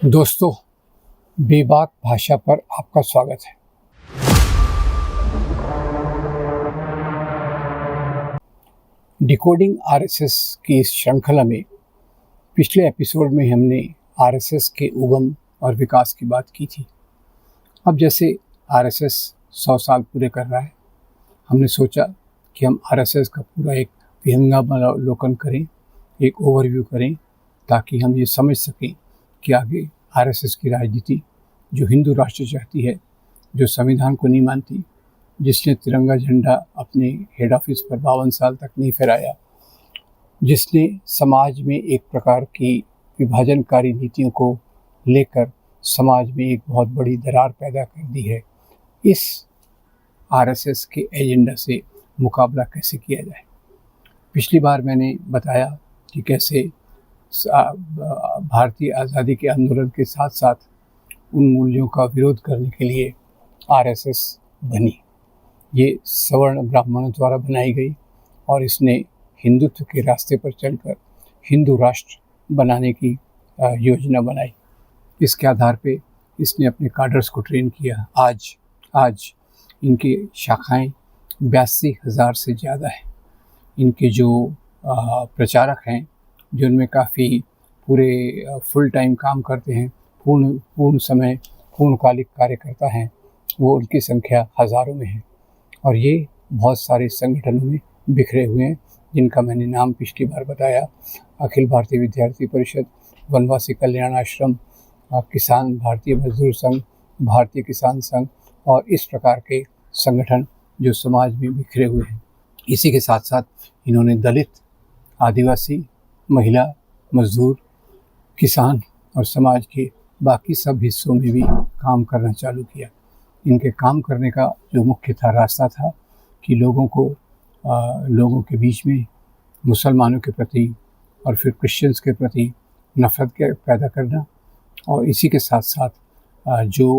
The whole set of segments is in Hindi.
दोस्तों, बेबाक भाषा पर आपका स्वागत है। डिकोडिंग आरएसएस की इस श्रृंखला में पिछले एपिसोड में हमने आरएसएस के उगम और विकास की बात की थी। अब जैसे आरएसएस 100 साल पूरे कर रहा है, हमने सोचा कि हम आरएसएस का पूरा एक विहंगावलोकन करें, एक ओवरव्यू करें, ताकि हम ये समझ सकें कि आगे आरएसएस की राजनीति जो हिंदू राष्ट्र चाहती है, जो संविधान को नहीं मानती, जिसने तिरंगा झंडा अपने हेड ऑफिस पर 52 साल तक नहीं फहराया, जिसने समाज में एक प्रकार की विभाजनकारी नीतियों को लेकर समाज में एक बहुत बड़ी दरार पैदा कर दी है, इस आरएसएस के एजेंडा से मुकाबला कैसे किया जाए। पिछली बार मैंने बताया कि कैसे भारतीय आज़ादी के आंदोलन के साथ साथ उन मूल्यों का विरोध करने के लिए आरएसएस बनी। ये सवर्ण ब्राह्मणों द्वारा बनाई गई और इसने हिंदुत्व के रास्ते पर चलकर हिंदू राष्ट्र बनाने की योजना बनाई। इसके आधार पे इसने अपने काडर्स को ट्रेन किया। आज इनकी शाखाएं 82,000 से ज़्यादा हैं। इनके जो प्रचारक हैं, जिनमें काफ़ी पूरे फुल टाइम काम करते हैं, पूर्ण समय पूर्णकालिक कार्यकर्ता हैं, वो उनकी संख्या हज़ारों में है। और ये बहुत सारे संगठनों में बिखरे हुए हैं, जिनका मैंने नाम पिछली बार बताया। अखिल भारतीय विद्यार्थी परिषद, वनवासी कल्याण आश्रम, किसान भारतीय मजदूर संघ, भारतीय किसान संघ और इस प्रकार के संगठन जो समाज में बिखरे हुए हैं। इसी के साथ साथ इन्होंने दलित, आदिवासी, महिला, मजदूर, किसान और समाज के बाकी सब हिस्सों में भी काम करना चालू किया। इनके काम करने का जो मुख्य रास्ता था कि लोगों के बीच में मुसलमानों के प्रति और फिर क्रिश्चियंस के प्रति नफरत के पैदा करना, और इसी के साथ साथ जो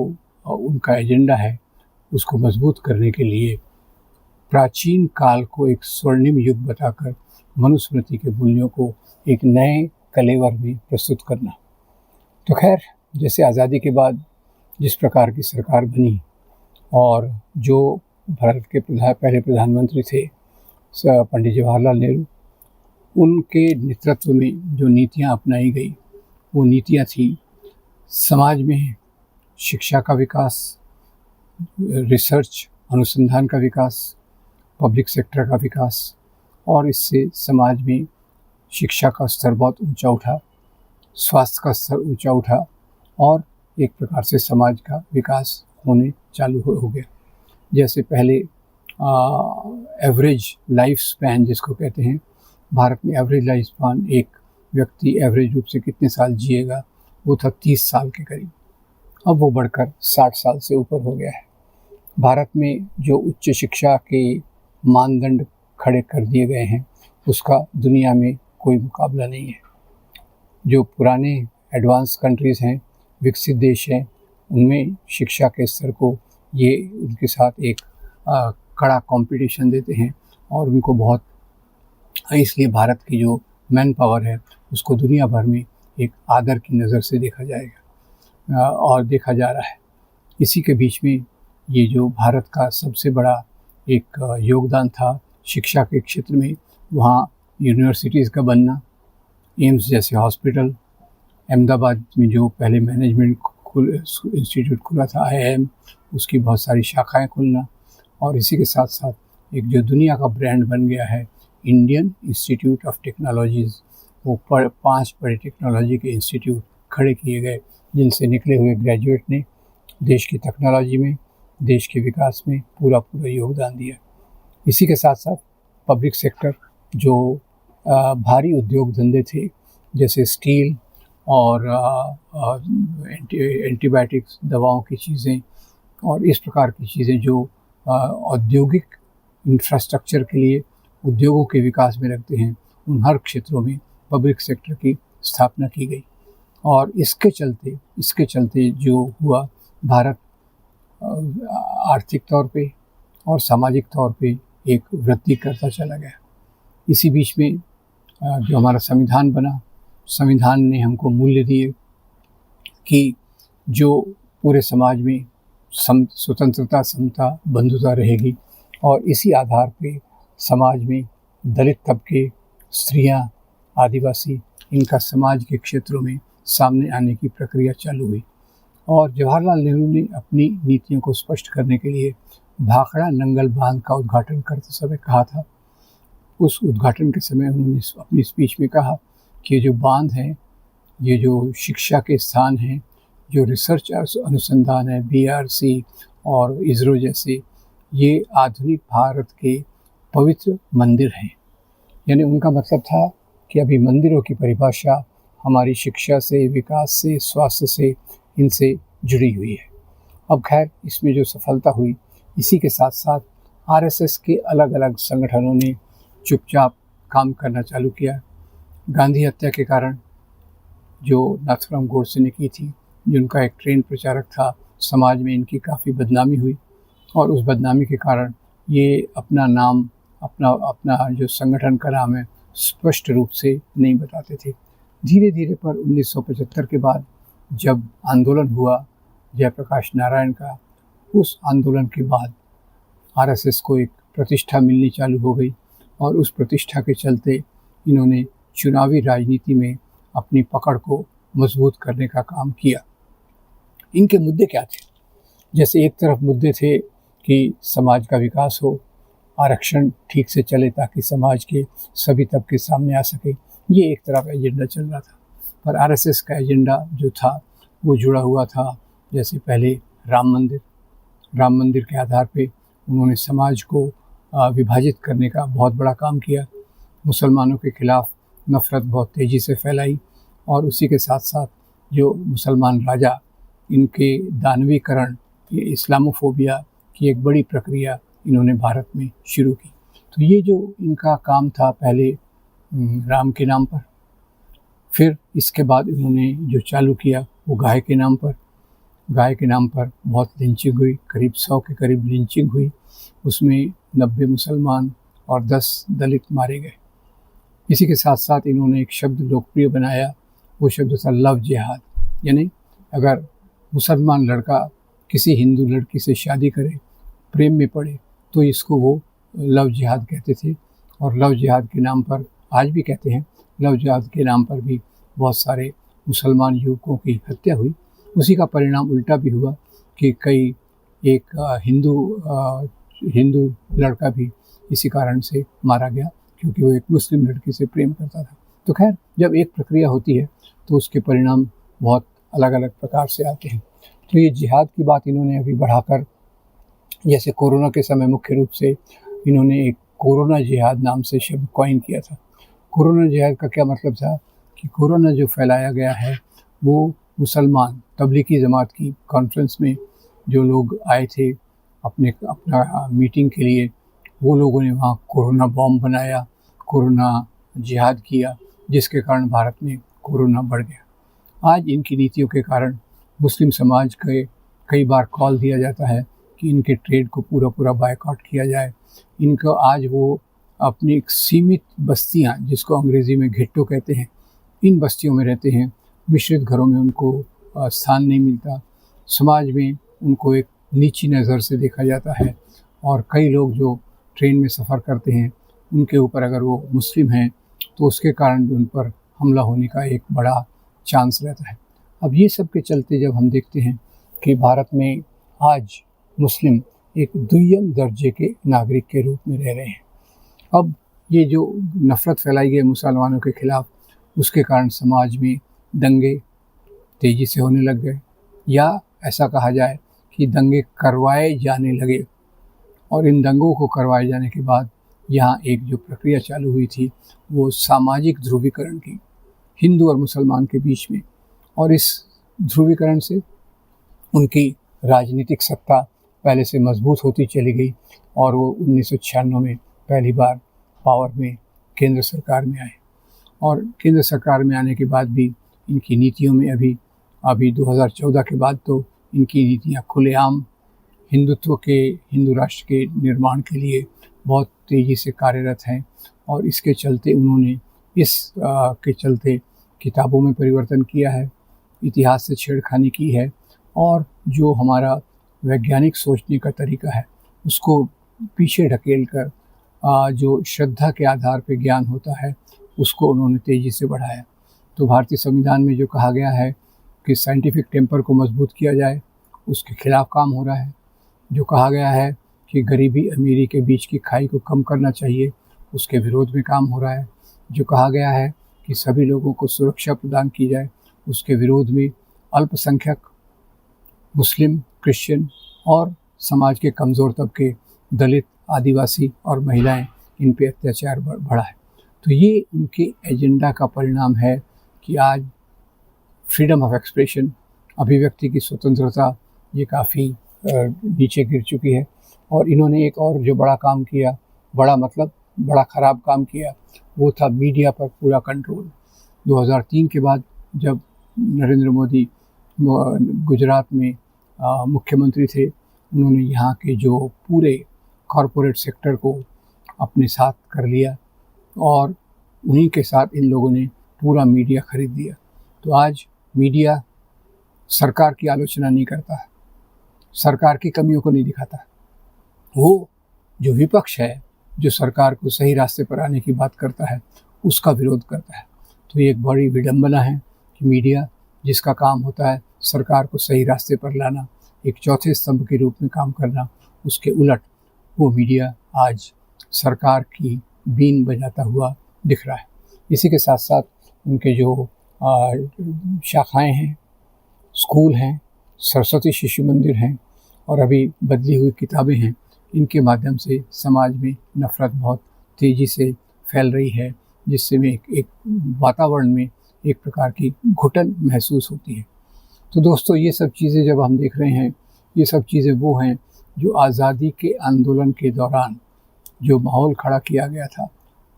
उनका एजेंडा है उसको मजबूत करने के लिए प्राचीन काल को एक स्वर्णिम युग बताकर मनुस्मृति के मूल्यों को एक नए कलेवर में प्रस्तुत करना। तो खैर, जैसे आज़ादी के बाद जिस प्रकार की सरकार बनी और जो भारत के पहले प्रधानमंत्री थे पंडित जवाहरलाल नेहरू, उनके नेतृत्व में जो नीतियां अपनाई गई, वो नीतियां थी समाज में शिक्षा का विकास, रिसर्च अनुसंधान का विकास, पब्लिक सेक्टर का विकास, और इससे समाज में शिक्षा का स्तर बहुत ऊंचा उठा, स्वास्थ्य का स्तर ऊंचा उठा और एक प्रकार से समाज का विकास होने चालू हो गया। जैसे पहले एवरेज लाइफ स्पैन जिसको कहते हैं, भारत में एवरेज लाइफ स्पैन एक व्यक्ति एवरेज रूप से कितने साल जिएगा, वो था 30 साल के करीब। अब वो बढ़कर 60 साल से ऊपर हो गया है। भारत में जो उच्च शिक्षा के मानदंड खड़े कर दिए गए हैं, उसका दुनिया में कोई मुकाबला नहीं है। जो पुराने एडवांस कंट्रीज़ हैं, विकसित देश हैं, उनमें शिक्षा के स्तर को ये उनके साथ एक कड़ा कंपटीशन देते हैं और उनको बहुत, इसलिए भारत की जो मैन पावर है उसको दुनिया भर में एक आदर की नज़र से देखा जाएगा और देखा जा रहा है। इसी के बीच में ये जो भारत का सबसे बड़ा एक योगदान था शिक्षा के क्षेत्र में, वहाँ यूनिवर्सिटीज़ का बनना, एम्स जैसे हॉस्पिटल, अहमदाबाद में जो पहले मैनेजमेंट इंस्टीट्यूट खुला था IIM, उसकी बहुत सारी शाखाएं खुलना, और इसी के साथ साथ एक जो दुनिया का ब्रांड बन गया है इंडियन इंस्टीट्यूट ऑफ टेक्नोलॉजीज़, वो 5 बड़े टेक्नोलॉजी के इंस्टीट्यूट खड़े किए गए, जिनसे निकले हुए ग्रेजुएट ने देश की टेक्नोलॉजी में, देश के विकास में पूरा योगदान दिया। इसी के साथ साथ पब्लिक सेक्टर, जो भारी उद्योग धंधे थे जैसे स्टील और एंटीबायोटिक्स, दवाओं की चीज़ें और इस प्रकार की चीज़ें जो औद्योगिक इंफ्रास्ट्रक्चर के लिए उद्योगों के विकास में लगते हैं, उन हर क्षेत्रों में पब्लिक सेक्टर की स्थापना की गई। और इसके चलते जो हुआ, भारत आर्थिक तौर पे और सामाजिक तौर पे एक वृद्धि करता चला गया। इसी बीच में जो हमारा संविधान बना, संविधान ने हमको मूल्य दिए, कि जो पूरे समाज में स्वतंत्रता, समता, बंधुता रहेगी और इसी आधार पे समाज में दलित तबके, स्त्रियां, आदिवासी, इनका समाज के क्षेत्रों में सामने आने की प्रक्रिया चालू हुई। और जवाहरलाल नेहरू ने अपनी नीतियों को स्पष्ट करने के लिए भाखड़ा नंगल बांध का उद्घाटन करते समय कहा था। उस उद्घाटन के समय उन्होंने अपनी स्पीच में कहा कि ये जो बांध है, ये जो शिक्षा के स्थान हैं, जो रिसर्च अनुसंधान है, BRC और इसरो जैसे, ये आधुनिक भारत के पवित्र मंदिर हैं। यानी उनका मतलब था कि अभी मंदिरों की परिभाषा हमारी शिक्षा से, विकास से, स्वास्थ्य से, इनसे जुड़ी हुई है। अब खैर, इसमें जो सफलता हुई, इसी के साथ साथ RSS के अलग अलग संगठनों ने चुपचाप काम करना चालू किया। गांधी हत्या के कारण जो नाथूराम गोडसे ने की थी, जिनका एक ट्रेन प्रचारक था, समाज में इनकी काफ़ी बदनामी हुई और उस बदनामी के कारण ये अपना नाम, अपना जो संगठन का नाम है, स्पष्ट रूप से नहीं बताते थे। धीरे धीरे पर 1975 के बाद जब आंदोलन हुआ जयप्रकाश नारायण का, उस आंदोलन के बाद RSS को एक प्रतिष्ठा मिलनी चालू हो गई और उस प्रतिष्ठा के चलते इन्होंने चुनावी राजनीति में अपनी पकड़ को मजबूत करने का काम किया। इनके मुद्दे क्या थे? जैसे एक तरफ मुद्दे थे कि समाज का विकास हो, आरक्षण ठीक से चले ताकि समाज के सभी तबके सामने आ सके, ये एक तरफ एजेंडा चल रहा था। पर RSS का एजेंडा जो था वो जुड़ा हुआ था, जैसे पहले राम मंदिर के आधार पे उन्होंने समाज को विभाजित करने का बहुत बड़ा काम किया। मुसलमानों के खिलाफ नफ़रत बहुत तेज़ी से फैलाई और उसी के साथ साथ जो मुसलमान राजा, इनके दानवीकरण, ये इस्लामोफोबिया की एक बड़ी प्रक्रिया इन्होंने भारत में शुरू की। तो ये जो इनका काम था, पहले राम के नाम पर, फिर इसके बाद इन्होंने जो चालू किया वो गाय के नाम पर बहुत लिंचिंग हुई, करीब 100 के करीब लिंचिंग हुई। उसमें 90 मुसलमान और 10 दलित मारे गए। इसी के साथ साथ इन्होंने एक शब्द लोकप्रिय बनाया, वो शब्द था लव जिहाद। यानी अगर मुसलमान लड़का किसी हिंदू लड़की से शादी करे, प्रेम में पड़े, तो इसको वो लव जिहाद कहते थे। और लव जिहाद के नाम पर, आज भी कहते हैं, लव जिहाद के नाम पर भी बहुत सारे मुसलमान युवकों की हत्या हुई। उसी का परिणाम उल्टा भी हुआ कि एक हिंदू लड़का भी इसी कारण से मारा गया, क्योंकि वो एक मुस्लिम लड़की से प्रेम करता था। तो खैर, जब एक प्रक्रिया होती है तो उसके परिणाम बहुत अलग अलग प्रकार से आते हैं। तो ये जिहाद की बात इन्होंने अभी बढ़ाकर, जैसे कोरोना के समय मुख्य रूप से इन्होंने एक कोरोना जिहाद नाम से शब्द कॉइन किया था। कोरोना जिहाद का क्या मतलब था कि कोरोना जो फैलाया गया है वो मुसलमान तबलीगी जमात की कॉन्फ्रेंस में जो लोग आए थे अपना मीटिंग के लिए, वो लोगों ने वहाँ कोरोना बॉम्ब बनाया, कोरोना जिहाद किया, जिसके कारण भारत में कोरोना बढ़ गया। आज इनकी नीतियों के कारण मुस्लिम समाज के कई बार कॉल दिया जाता है कि इनके ट्रेड को पूरा बायकॉट किया जाए। इनको आज वो अपनी एक सीमित बस्तियाँ, जिसको अंग्रेज़ी में घेट्टो कहते हैं, इन बस्तियों में रहते हैं। मिश्रित घरों में उनको स्थान नहीं मिलता, समाज में उनको एक नीची नज़र से देखा जाता है। और कई लोग जो ट्रेन में सफ़र करते हैं, उनके ऊपर अगर वो मुस्लिम हैं तो उसके कारण भी उन पर हमला होने का एक बड़ा चांस रहता है। अब ये सब के चलते जब हम देखते हैं कि भारत में आज मुस्लिम एक दुय्यम दर्जे के नागरिक के रूप में रह रहे हैं, अब ये जो नफ़रत फैलाई गई मुसलमानों के खिलाफ, उसके कारण समाज में दंगे तेज़ी से होने लग गए, या ऐसा कहा जाए कि दंगे करवाए जाने लगे। और इन दंगों को करवाए जाने के बाद यहाँ एक जो प्रक्रिया चालू हुई थी वो सामाजिक ध्रुवीकरण की, हिंदू और मुसलमान के बीच में। और इस ध्रुवीकरण से उनकी राजनीतिक सत्ता पहले से मजबूत होती चली गई और वो 1996 में पहली बार पावर में केंद्र सरकार में आए। और केंद्र सरकार में आने के बाद भी इनकी नीतियों में अभी 2014 के बाद तो इनकी नीतियाँ खुलेआम हिंदू राष्ट्र के निर्माण के लिए बहुत तेज़ी से कार्यरत हैं। और इसके चलते उन्होंने के चलते किताबों में परिवर्तन किया है, इतिहास से छेड़खानी की है और जो हमारा वैज्ञानिक सोचने का तरीका है उसको पीछे ढकेल कर जो श्रद्धा के आधार पर ज्ञान होता है उसको उन्होंने तेज़ी से बढ़ाया। तो भारतीय संविधान में जो कहा गया है कि साइंटिफिक टेम्पर को मजबूत किया जाए, उसके खिलाफ काम हो रहा है। जो कहा गया है कि गरीबी अमीरी के बीच की खाई को कम करना चाहिए, उसके विरोध में काम हो रहा है। जो कहा गया है कि सभी लोगों को सुरक्षा प्रदान की जाए, उसके विरोध में अल्पसंख्यक, मुस्लिम, क्रिश्चियन और समाज के कमज़ोर तबके, दलित, आदिवासी और महिलाएं, इन पे अत्याचार बढ़ा है। तो ये उनके एजेंडा का परिणाम है कि आज फ्रीडम ऑफ एक्सप्रेशन, अभिव्यक्ति की स्वतंत्रता, ये काफ़ी नीचे गिर चुकी है। और इन्होंने एक और जो बड़ा काम किया, बड़ा मतलब बड़ा ख़राब काम किया, वो था मीडिया पर पूरा कंट्रोल। 2003 के बाद जब नरेंद्र मोदी गुजरात में मुख्यमंत्री थे, उन्होंने यहाँ के जो पूरे कॉरपोरेट सेक्टर को अपने साथ कर लिया और उन्हीं के साथ इन लोगों ने पूरा मीडिया खरीद लिया। तो आज मीडिया सरकार की आलोचना नहीं करता है, सरकार की कमियों को नहीं दिखाता। वो जो विपक्ष है, जो सरकार को सही रास्ते पर आने की बात करता है, उसका विरोध करता है। तो ये एक बड़ी विडंबना है कि मीडिया, जिसका काम होता है सरकार को सही रास्ते पर लाना, एक चौथे स्तंभ के रूप में काम करना, उसके उलट वो मीडिया आज सरकार की बीन बजाता हुआ दिख रहा है। इसी के साथ साथ उनके जो शाखाएं हैं, स्कूल हैं, सरस्वती शिशु मंदिर हैं और अभी बदली हुई किताबें हैं, इनके माध्यम से समाज में नफ़रत बहुत तेज़ी से फैल रही है, जिससे में एक वातावरण में एक प्रकार की घुटन महसूस होती है। तो दोस्तों, ये सब चीज़ें जब हम देख रहे हैं, ये सब चीज़ें वो हैं जो आज़ादी के आंदोलन के दौरान जो माहौल खड़ा किया गया था,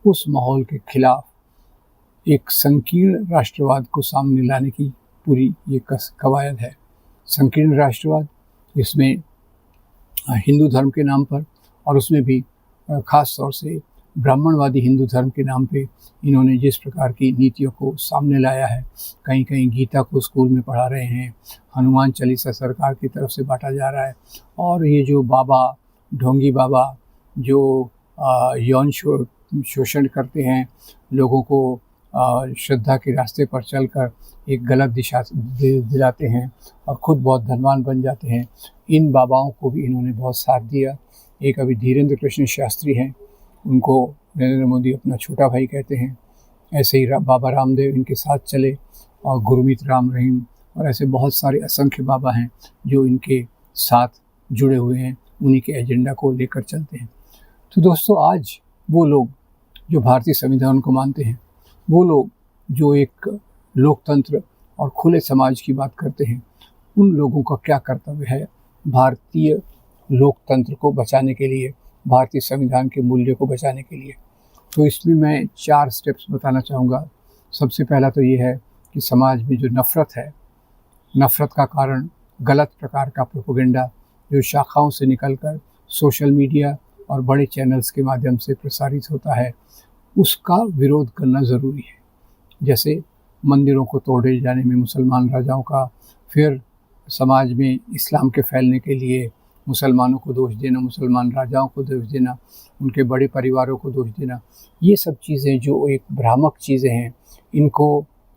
उस माहौल के खिलाफ एक संकीर्ण राष्ट्रवाद को सामने लाने की पूरी ये कवायद है। संकीर्ण राष्ट्रवाद, इसमें हिंदू धर्म के नाम पर और उसमें भी ख़ास तौर से ब्राह्मणवादी हिंदू धर्म के नाम पे इन्होंने जिस प्रकार की नीतियों को सामने लाया है, कहीं कहीं गीता को स्कूल में पढ़ा रहे हैं, हनुमान चालीसा सरकार की तरफ से बांटा जा रहा है, और ये जो बाबा, ढोंगी बाबा जो यौन शोषण करते हैं, लोगों को श्रद्धा के रास्ते पर चलकर एक गलत दिशा दिलाते हैं और ख़ुद बहुत धनवान बन जाते हैं, इन बाबाओं को भी इन्होंने बहुत साथ दिया। एक अभी धीरेन्द्र कृष्ण शास्त्री हैं, उनको नरेंद्र मोदी अपना छोटा भाई कहते हैं। ऐसे ही बाबा रामदेव इनके साथ चले और गुरमीत राम रहीम और ऐसे बहुत सारे असंख्य बाबा हैं जो इनके साथ जुड़े हुए हैं, उन्हीं के एजेंडा को लेकर चलते हैं। तो दोस्तों, आज वो लोग जो भारतीय संविधान को मानते हैं, वो लोग जो एक लोकतंत्र और खुले समाज की बात करते हैं, उन लोगों का क्या कर्तव्य है भारतीय लोकतंत्र को बचाने के लिए, भारतीय संविधान के मूल्य को बचाने के लिए। तो इसमें मैं 4 स्टेप्स बताना चाहूँगा। सबसे पहला तो ये है कि समाज में जो नफ़रत है, नफ़रत का कारण गलत प्रकार का प्रोपेगेंडा जो शाखाओं से निकलकर सोशल मीडिया और बड़े चैनल्स के माध्यम से प्रसारित होता है, उसका विरोध करना ज़रूरी है। जैसे मंदिरों को तोड़े जाने में मुसलमान राजाओं का, फिर समाज में इस्लाम के फैलने के लिए मुसलमानों को दोष देना, मुसलमान राजाओं को दोष देना, उनके बड़े परिवारों को दोष देना, ये सब चीज़ें जो एक भ्रामक चीज़ें हैं,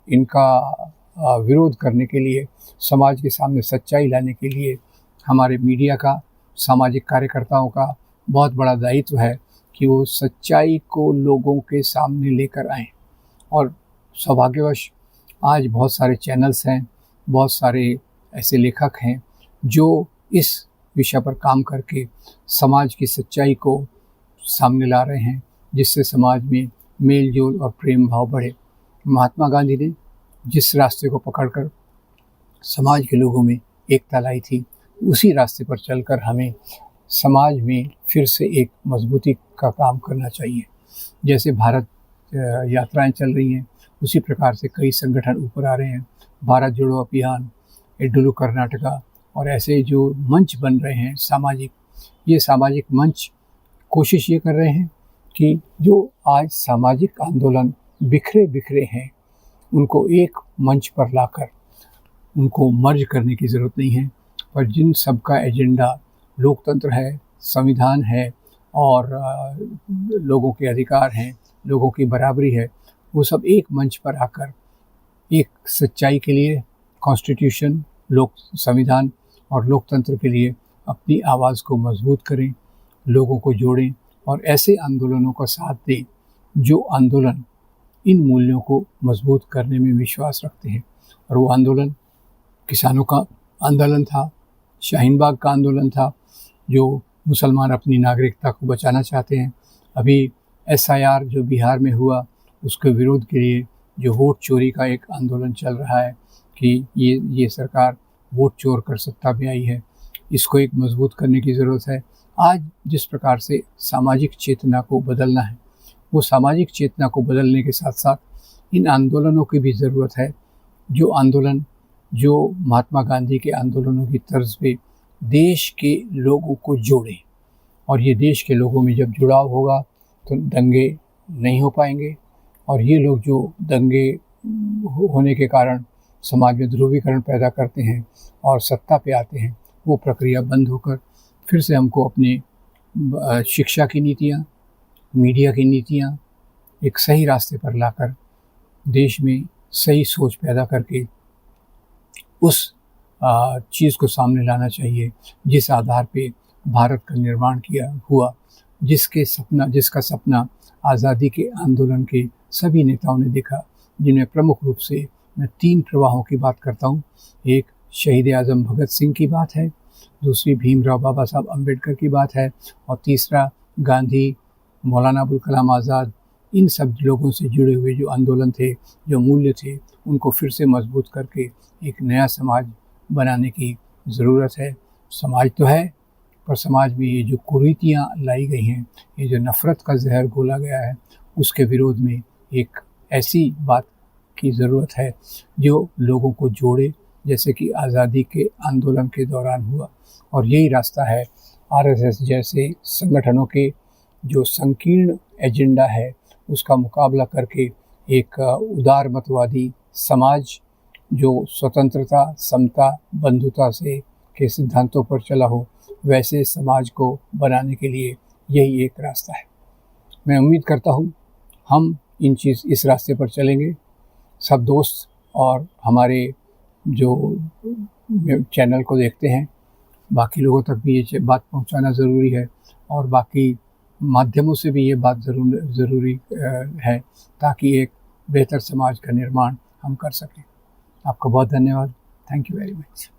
इनका विरोध करने के लिए, समाज के सामने सच्चाई लाने के लिए हमारे मीडिया का, सामाजिक कार्यकर्ताओं का बहुत बड़ा दायित्व है कि वो सच्चाई को लोगों के सामने लेकर आएँ। और सौभाग्यवश आज बहुत सारे चैनल्स हैं, बहुत सारे ऐसे लेखक हैं जो इस विषय पर काम करके समाज की सच्चाई को सामने ला रहे हैं, जिससे समाज में मेल जोल और प्रेम भाव बढ़े। महात्मा गांधी ने जिस रास्ते को पकड़कर समाज के लोगों में एकता लाई थी, उसी रास्ते पर चलकर हमें समाज में फिर से एक मजबूती का काम करना चाहिए। जैसे भारत यात्राएं चल रही हैं, उसी प्रकार से कई संगठन ऊपर आ रहे हैं। भारत जोड़ो अभियान, एडुलू कर्नाटका और ऐसे जो मंच बन रहे हैं सामाजिक, ये सामाजिक मंच कोशिश ये कर रहे हैं कि जो आज सामाजिक आंदोलन बिखरे बिखरे हैं, उनको एक मंच पर लाकर उनको मर्ज करने की ज़रूरत नहीं है, पर जिन सब का एजेंडा लोकतंत्र है, संविधान है और लोगों के अधिकार हैं, लोगों की बराबरी है, वो सब एक मंच पर आकर एक सच्चाई के लिए कॉन्स्टिट्यूशन, लोक संविधान और लोकतंत्र के लिए अपनी आवाज़ को मजबूत करें, लोगों को जोड़ें और ऐसे आंदोलनों का साथ दें जो आंदोलन इन मूल्यों को मजबूत करने में विश्वास रखते हैं। और वो आंदोलन किसानों का आंदोलन था, शाहीन बाग का आंदोलन था, जो मुसलमान अपनी नागरिकता को बचाना चाहते हैं। अभी SIR जो बिहार में हुआ, उसके विरोध के लिए जो वोट चोरी का एक आंदोलन चल रहा है कि ये सरकार वोट चोर कर सत्ता में आई है, इसको एक मजबूत करने की ज़रूरत है। आज जिस प्रकार से सामाजिक चेतना को बदलना है, वो सामाजिक चेतना को बदलने के साथ साथ इन आंदोलनों की भी ज़रूरत है, जो आंदोलन जो महात्मा गांधी के आंदोलनों की तर्ज पे देश के लोगों को जोड़े। और ये देश के लोगों में जब जुड़ाव होगा तो दंगे नहीं हो पाएंगे, और ये लोग जो दंगे होने के कारण समाज में ध्रुवीकरण पैदा करते हैं और सत्ता पे आते हैं, वो प्रक्रिया बंद होकर फिर से हमको अपने शिक्षा की नीतियाँ, मीडिया की नीतियाँ एक सही रास्ते पर लाकर देश में सही सोच पैदा करके उस चीज़ को सामने लाना चाहिए जिस आधार पे भारत का निर्माण किया हुआ, जिसका सपना आज़ादी के आंदोलन के सभी नेताओं ने देखा, जिनमें प्रमुख रूप से मैं 3 प्रवाहों की बात करता हूँ। एक शहीद आज़म भगत सिंह की बात है, दूसरी भीमराव बाबा साहब अम्बेडकर की बात है, और तीसरा गांधी, मौलाना अबुल कलाम आज़ाद। इन सब लोगों से जुड़े हुए जो आंदोलन थे, जो मूल्य थे, उनको फिर से मजबूत करके एक नया समाज बनाने की ज़रूरत है। समाज तो है, पर समाज में ये जो कुरीतियाँ लाई गई हैं, ये जो नफ़रत का जहर घोला गया है, उसके विरोध में एक ऐसी बात की ज़रूरत है जो लोगों को जोड़े, जैसे कि आज़ादी के आंदोलन के दौरान हुआ। और यही रास्ता है RSS जैसे संगठनों के जो संकीर्ण एजेंडा है उसका मुकाबला करके एक उदारमतवादी समाज जो स्वतंत्रता, समता, बंधुता से के सिद्धांतों पर चला हो, वैसे समाज को बनाने के लिए यही एक रास्ता है। मैं उम्मीद करता हूँ हम इस रास्ते पर चलेंगे। सब दोस्त और हमारे जो चैनल को देखते हैं, बाकी लोगों तक भी ये बात पहुंचाना ज़रूरी है, और बाकी माध्यमों से भी ये बात ज़रूरी है, ताकि एक बेहतर समाज का निर्माण हम कर सकें। आपका बहुत धन्यवाद। Thank you very much.